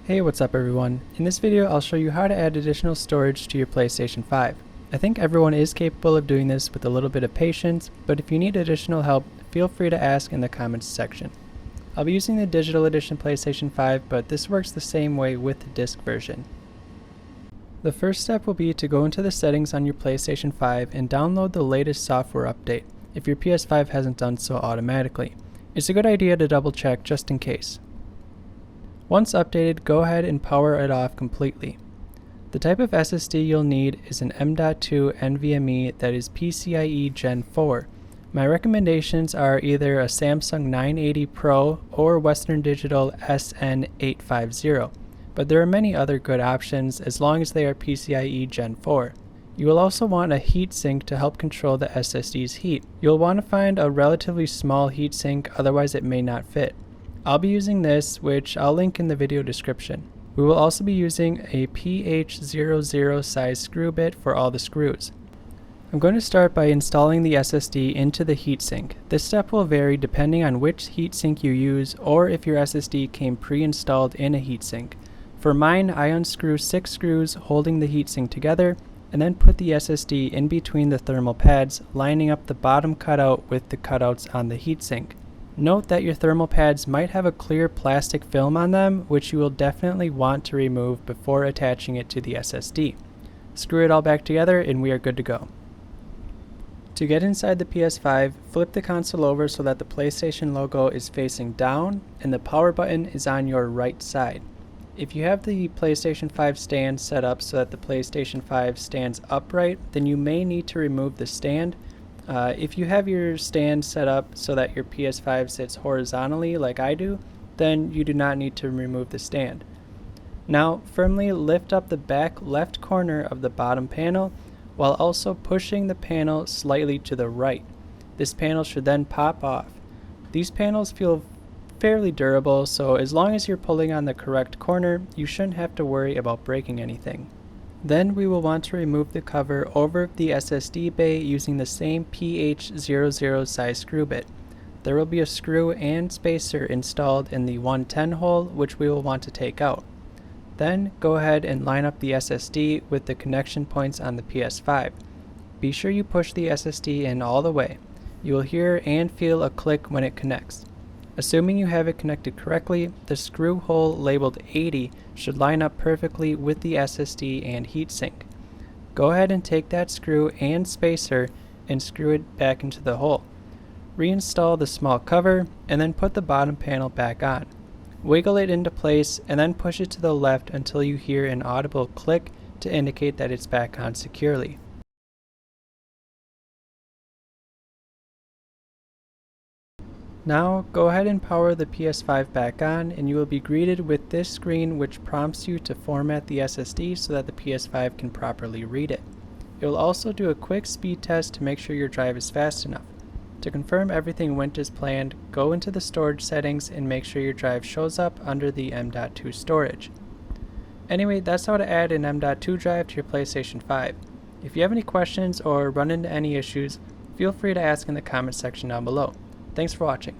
Hey, what's up everyone? In this video I'll show you how to add additional storage to your PlayStation 5. I think everyone is capable of doing this with a little bit of patience, but if you need additional help, feel free to ask in the comments section. I'll be using the digital edition PlayStation 5, but this works the same way with the disc version. The first step will be to go into the settings on your PlayStation 5 and download the latest software update, if your PS5 hasn't done so automatically. It's a good idea to double check just in case. Once updated, go ahead and power it off completely. The type of SSD you'll need is an M.2 NVMe that is PCIe Gen 4. My recommendations are either a Samsung 980 Pro or Western Digital SN850, but there are many other good options as long as they are PCIe Gen 4. You will also want a heatsink to help control the SSD's heat. You'll want to find a relatively small heatsink, otherwise it may not fit. I'll be using this, which I'll link in the video description. We will also be using a PH00 size screw bit for all the screws. I'm going to start by installing the SSD into the heatsink. This step will vary depending on which heatsink you use or if your SSD came pre-installed in a heatsink. For mine, I unscrew 6 screws holding the heatsink together and then put the SSD in between the thermal pads, lining up the bottom cutout with the cutouts on the heatsink. Note that your thermal pads might have a clear plastic film on them, which you will definitely want to remove before attaching it to the SSD. Screw it all back together and we are good to go. To get inside the PS5, flip the console over so that the PlayStation logo is facing down and the power button is on your right side. If you have the PlayStation 5 stand set up so that the PlayStation 5 stands upright, then you may need to remove the stand. If you have your stand set up so that your PS5 sits horizontally like I do, then you do not need to remove the stand. Now firmly lift up the back left corner of the bottom panel while also pushing the panel slightly to the right. This panel should then pop off. These panels feel fairly durable, so as long as you're pulling on the correct corner, you shouldn't have to worry about breaking anything. Then we will want to remove the cover over the SSD bay using the same PH00 size screw bit. There will be a screw and spacer installed in the 110 hole, which we will want to take out. Then go ahead and line up the SSD with the connection points on the PS5. Be sure you push the SSD in all the way. You will hear and feel a click when it connects. Assuming you have it connected correctly, the screw hole labeled 80 should line up perfectly with the SSD and heatsink. Go ahead and take that screw and spacer and screw it back into the hole. Reinstall the small cover and then put the bottom panel back on. Wiggle it into place and then push it to the left until you hear an audible click to indicate that it's back on securely. Now go ahead and power the PS5 back on and you will be greeted with this screen which prompts you to format the SSD so that the PS5 can properly read it. It will also do a quick speed test to make sure your drive is fast enough. To confirm everything went as planned, go into the storage settings and make sure your drive shows up under the M.2 storage. Anyway, that's how to add an M.2 drive to your PlayStation 5. If you have any questions or run into any issues, feel free to ask in the comments section down below. Thanks for watching.